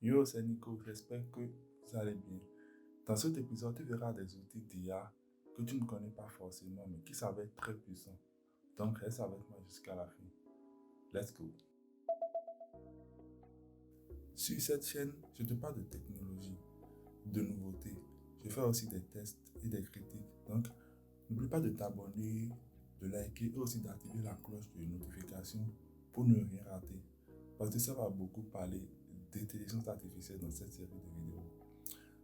Yo, c'est Nico, j'espère que vous allez bien. Dans cet épisode, tu verras des outils d'IA que tu ne connais pas forcément, mais qui savent être très puissants. Donc, reste avec moi jusqu'à la fin. Let's go. Sur cette chaîne, je te parle de technologie, de nouveautés. Je fais aussi des tests et des critiques. Donc, n'oublie pas de t'abonner, de liker et aussi d'activer la cloche de notification pour ne rien rater. Parce que ça va beaucoup parler d'intelligence artificielle dans cette série de vidéos.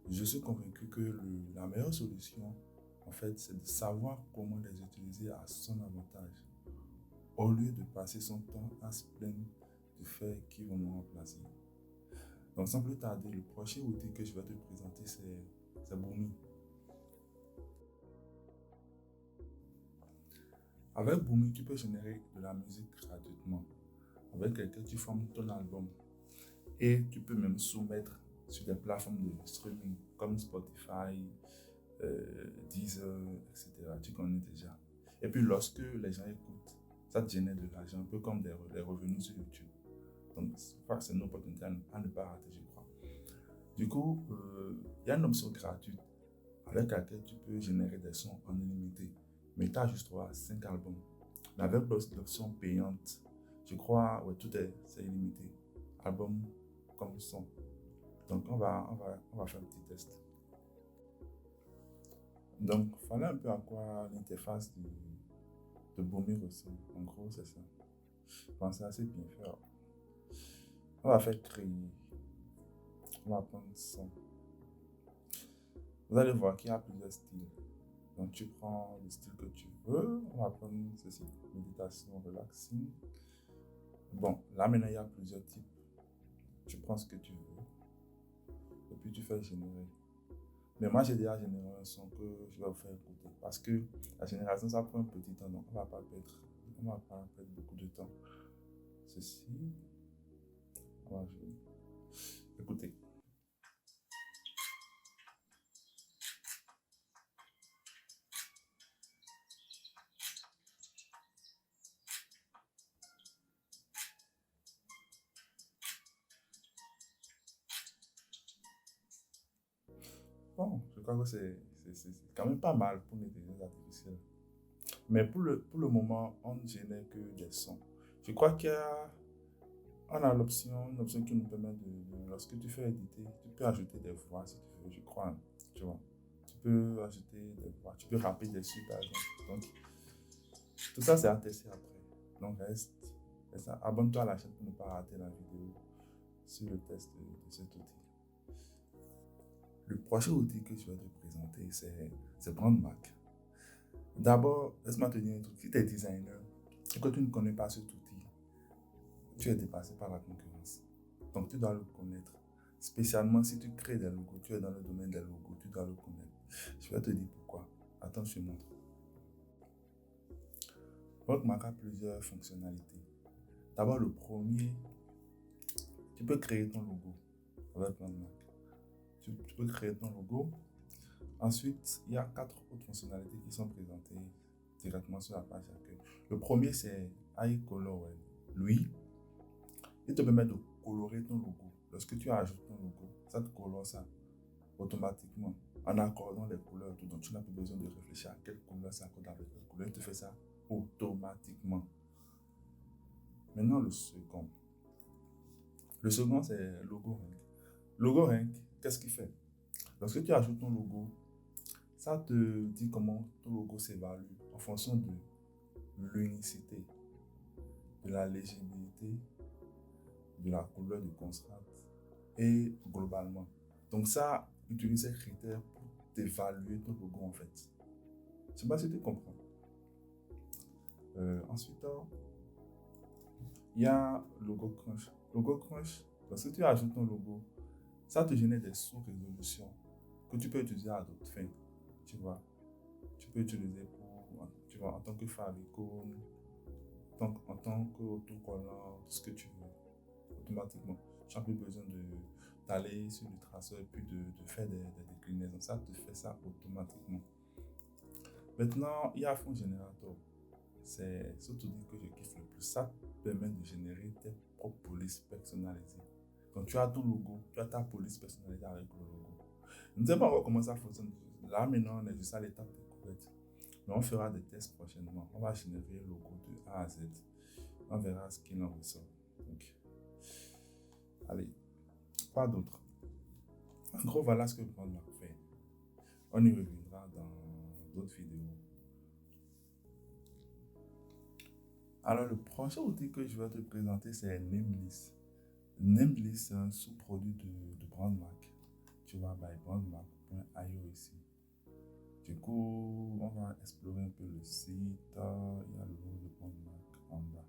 Je suis convaincu que la meilleure solution, en fait, c'est de savoir comment les utiliser à son avantage, au lieu de passer son temps à se plaindre du fait qu'ils vont nous remplacer. Donc, sans plus tarder, le prochain outil que je vais te présenter, c'est Boomi. Avec Boomi, tu peux générer de la musique gratuitement, avec laquelle tu formes ton album. Et tu peux même soumettre sur des plateformes de streaming comme Spotify, Deezer, etc. Tu connais déjà. Et puis lorsque les gens écoutent, ça te génère de l'argent, un peu comme des revenus sur YouTube. Donc c'est une opportunité à ne pas rater, je crois. Du coup, il y a une option gratuite avec laquelle tu peux générer des sons en illimité. Mais tu as juste droit à 5 albums. Mais avec l'option payante, je crois, ouais, c'est illimité. Album comme son. Donc on va faire un petit test. Donc, voilà un peu à quoi l'interface de Boomi ressemble. En gros, c'est ça. Pensez assez bien faire. On va faire créer. On va prendre son. Vous allez voir qu'il y a plusieurs styles. Donc, tu prends le style que tu veux. On va prendre ceci. Méditation, relaxing. Bon, là maintenant, il y a plusieurs types. Tu prends ce que tu veux. Et puis, tu fais générer. Mais moi, j'ai déjà généré un son que je vais vous faire écouter. Parce que la génération, ça prend un petit temps. Donc, on va pas perdre beaucoup de temps. Ceci. On va jouer. Écoutez. Bon, je crois que c'est quand même pas mal pour l'intelligence artificielle. Mais pour le moment, on ne génère que des sons. Je crois on a une option qui nous permet lorsque tu fais éditer, tu peux ajouter des voix si tu veux, je crois, hein, tu vois. Tu peux ajouter des voix, tu peux rapper dessus par exemple. Donc, tout ça c'est à tester après. Donc, abonne-toi à la chaîne pour ne pas rater la vidéo sur le test de cet outil. Le prochain outil que je vais te présenter, c'est BrandMac. D'abord, laisse-moi te dire un truc. Si tu es designer et que tu ne connais pas cet outil, tu es dépassé par la concurrence. Donc, tu dois le connaître. Spécialement si tu crées des logos, tu es dans le domaine des logos, tu dois le connaître. Je vais te dire pourquoi. Attends, je te montre. BrandMac a plusieurs fonctionnalités. D'abord, le premier, tu peux créer ton logo avec BrandMac. Tu peux créer ton logo. Ensuite, il y a 4 autres fonctionnalités qui sont présentées directement sur la page d'accueil. Le premier, c'est iColor. Lui, il te permet de colorer ton logo. Lorsque tu ajoutes ton logo, ça te colore ça automatiquement en accordant les couleurs. Donc, tu n'as plus besoin de réfléchir à quelle couleur s'accorde avec quelle couleur. Il te fait ça automatiquement. Maintenant, le second. Le second, c'est Logo Rank. Logo Rank, qu'est-ce qu'il fait? Lorsque tu ajoutes ton logo, ça te dit comment ton logo s'évalue en fonction de l'unicité, de la légibilité, de la couleur du contraste et globalement. Donc ça, utilise ces critères pour t'évaluer ton logo en fait. Je ne sais pas si tu comprends. Ensuite, il y a Logo Crunch. Logo Crunch, lorsque tu ajoutes ton logo, ça te génère des sous-résolutions que tu peux utiliser à d'autres fins. Tu vois, tu peux utiliser en tant que favicon, en tant qu'autocollant, tout ce que tu veux, automatiquement. Tu n'as plus besoin d'aller sur le traceur et puis de faire des déclinaisons. Ça te fait ça automatiquement. Maintenant, il y a Font Generator. C'est ce outil que je kiffe le plus. Ça te permet de générer tes propres polices personnalisées. Donc, tu as ton logo, tu as ta police personnalisée avec le logo. Je ne sais pas encore comment ça fonctionne. Là, maintenant, on est juste à l'étape découverte. Mais on fera des tests prochainement. On va générer le logo de A à Z. On verra ce qu'il en ressort. Donc, allez, pas d'autre. En gros, voilà ce que Brandmark fait. On y reviendra dans d'autres vidéos. Alors, le prochain outil que je vais te présenter, c'est Namelist. Namelist, c'est un sous-produit de Brandmark. Tu vas by brandmark.io ici. Du coup, on va explorer un peu le site. Il y a le logo de Brandmark en bas.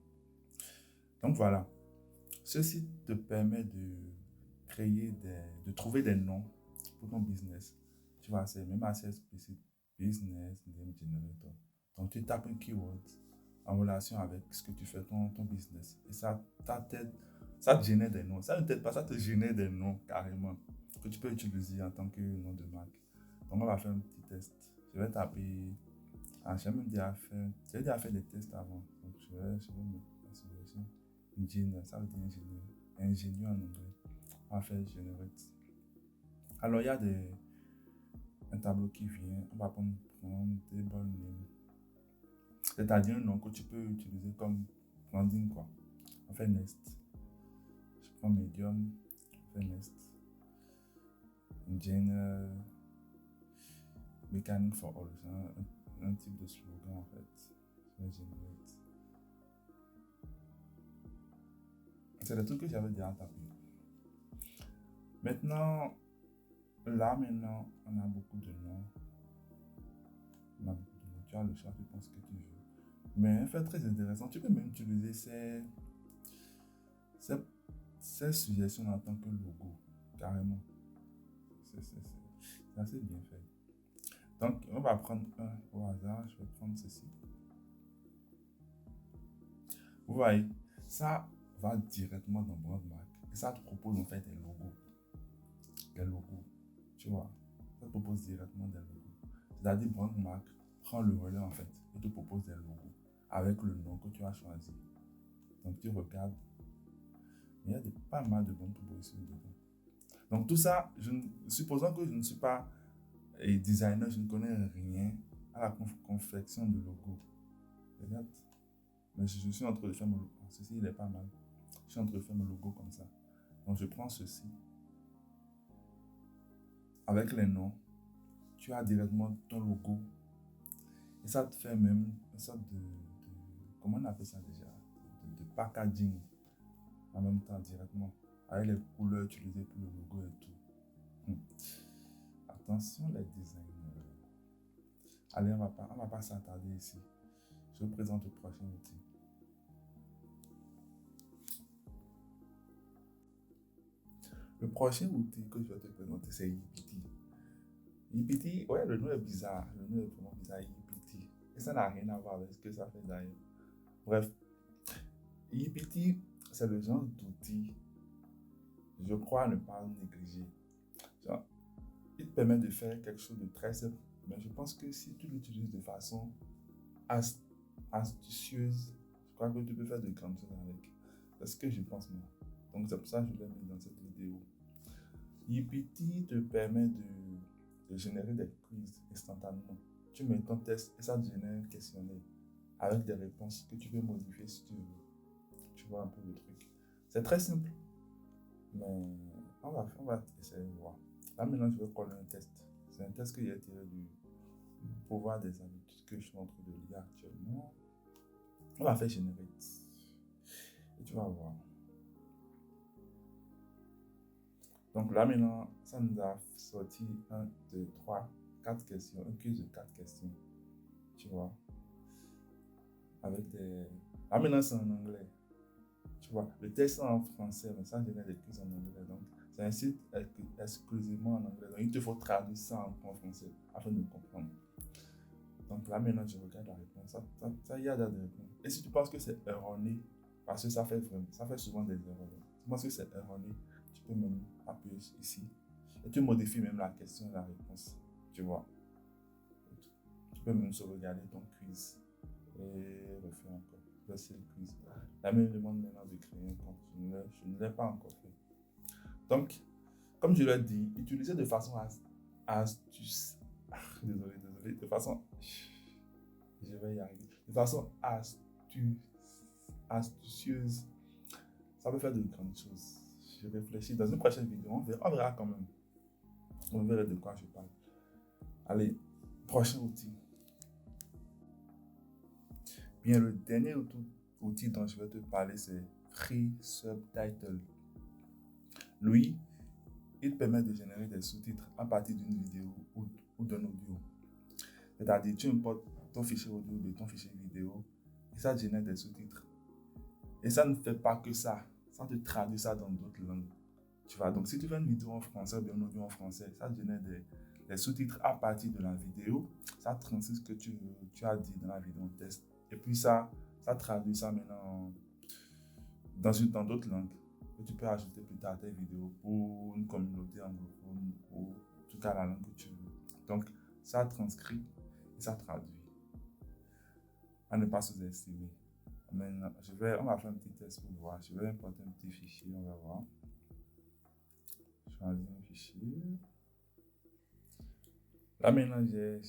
Donc voilà, ce site te permet de trouver des noms pour ton business. Tu vois, c'est même assez explicite. Business Name Generator. Donc tu tapes un keyword en relation avec ce que tu fais, ton business. Et ça t'aide, ça te génère des noms. Ça ne t'aide pas, ça te génère des noms carrément que tu peux utiliser en tant que nom de marque. Donc on va faire un petit test. Je vais taper. J'ai même déjà fait des tests avant. Donc je vais mettre la suggestion. Ingénieur, ça veut dire ingénieur. Ingénieur en anglais. On va faire generate. Alors il y a un tableau qui vient. On va prendre table name. C'est-à-dire un nom que tu peux utiliser comme branding quoi. On fait Nest. Je prends Medium. On fait Nest. Engineer. Mechanic for all. C'est un type de slogan en fait. Je vais generate. C'est le truc que j'avais déjà tapé. Maintenant, on a beaucoup de noms. Tu as le choix, tu penses que tu veux. Mais un fait très intéressant, tu peux même utiliser ces suggestions en tant que logo, carrément. C'est assez bien fait. Donc, on va prendre un au hasard. Je vais prendre ceci. Vous voyez, ça va directement dans Brandmark. Et ça te propose en fait des logos. Des logos. Tu vois, ça te propose directement des logos. C'est-à-dire, Brandmark prend le relais en fait et te propose des logos avec le nom que tu as choisi. Donc, tu regardes. Il y a pas mal de bonnes propositions dedans. Donc, tout ça, supposons que je ne suis pas designer, je ne connais rien à la confection de logos. Regarde. Mais je suis en train de faire mon logo. Ceci, il est pas mal. Je suis en train de faire mon logo comme ça. Donc, je prends ceci. Avec les noms, tu as directement ton logo. Et ça te fait même une sorte comment on appelle ça déjà? De packaging en même temps directement. Avec les couleurs utilisées pour le logo et tout. Attention les designers. Allez, on va pas s'attarder ici. Je vous présente le prochain outil. Le prochain outil que je vais te présenter, c'est Yeepity. Yeepity, ouais, le nom est bizarre. Le nom est vraiment bizarre, Yeepity. Et ça n'a rien à voir avec ce que ça fait d'ailleurs. Bref, Yeepity, c'est le genre d'outil, je crois ne pas négliger. Genre, il te permet de faire quelque chose de très simple, mais je pense que si tu l'utilises de façon astucieuse, je crois que tu peux faire de grandes choses avec. C'est ce que je pense moi. Donc c'est pour ça que je l'ai mis dans cette vidéo. Yeepity te permet de générer des quiz instantanément. Tu mets ton test et ça te génère un questionnaire avec des réponses que tu peux modifier si tu veux. Tu vois un peu le truc. C'est très simple, mais on va essayer de voir. Là maintenant, je vais coller un test. C'est un test que j'ai tiré du pouvoir des habitudes que je suis en train de lire actuellement. On va faire Generate. Et tu vas voir. Donc là maintenant, ça nous a sorti 1, 2, 3, 4 questions. Un quiz de 4 questions. Tu vois. Avec des. Là maintenant, c'est en anglais. Tu vois. Le test est en français, mais ça génère des quiz en anglais. Donc, c'est un site exclusivement en anglais. Donc, il te faut traduire ça en français afin de comprendre. Donc là maintenant, je regarde la réponse. Ça y a des réponses. Et si tu penses que c'est erroné, parce que ça fait souvent des erreurs. Si tu penses que c'est erroné, tu peux même appuyer ici. Et tu modifies même la question et la réponse. Tu vois. Tu peux même sauvegarder ton quiz. Et refaire encore. Là, c'est le quiz. Là, elle me demande maintenant de créer un compte. Je ne l'ai pas encore fait. Donc, comme je l'ai dit, utilisez de façon de façon, je vais y arriver, de façon astucieuse, ça peut faire de grandes choses. Je réfléchis dans une prochaine vidéo, on verra quand même. On verra de quoi je parle. Allez, prochain outil. Bien, le dernier outil dont je vais te parler, c'est Free Subtitle. Lui, il permet de générer des sous-titres à partir d'une vidéo ou d'un audio. C'est-à-dire, tu importes ton fichier audio de ton fichier vidéo et ça génère des sous-titres. Et ça ne fait pas que ça te traduit ça dans d'autres langues. Tu vois, donc si tu fais une vidéo en français ou bien un audio en français, ça génère des sous-titres à partir de la vidéo. Ça transcrit ce que tu as dit dans la vidéo test. Et puis ça traduit ça maintenant dans d'autres langues que tu peux ajouter plus tard à tes vidéos pour une communauté anglophone ou en tout cas la langue que tu veux. Donc ça transcrit et ça traduit. À ne pas sous-estimer. Maintenant, on va faire un petit test pour voir. Je vais importer un petit fichier, on va voir. Choisir un fichier. Là maintenant, j'ai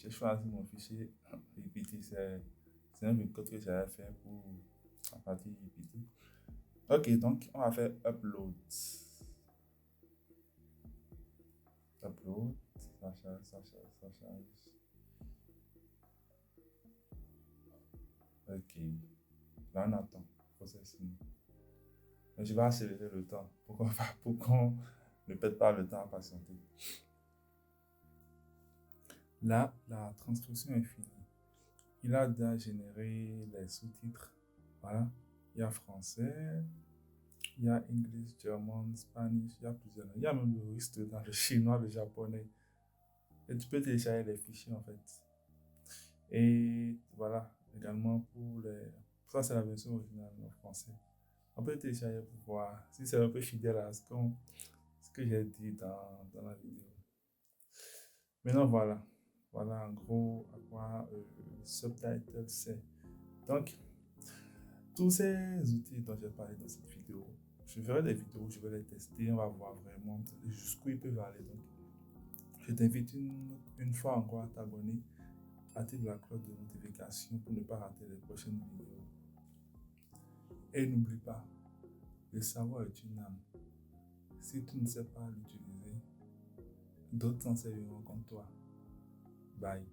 choisi mon fichier EPT. C'est un code que j'avais fait pour la partie EPT. Ok, donc on va faire upload. Upload, ça charge. Ok, là on attend, processing. Mais je vais accélérer le temps pour qu'on ne perde pas le temps à patienter. Là, la transcription est finie. Il a déjà généré les sous-titres. Voilà, il y a français, il y a English, German, Spanish, il y a plusieurs langues. Il y a même le russe dans le chinois, le japonais. Et tu peux télécharger les fichiers en fait. Et voilà, également ça c'est la version originale en français. On peut télécharger pour voir si c'est un peu fidèle à ce que j'ai dit dans la vidéo. Maintenant voilà en gros à quoi Subtitle c'est. Donc, tous ces outils dont j'ai parlé dans cette vidéo, je ferai des vidéos où je vais les tester, on va voir vraiment jusqu'où ils peuvent aller. Donc, je t'invite une fois encore à t'abonner, active la cloche de notification pour ne pas rater les prochaines vidéos. Et n'oublie pas, le savoir est une âme. Si tu ne sais pas l'utiliser, d'autres s'en serviront comme toi. Bye.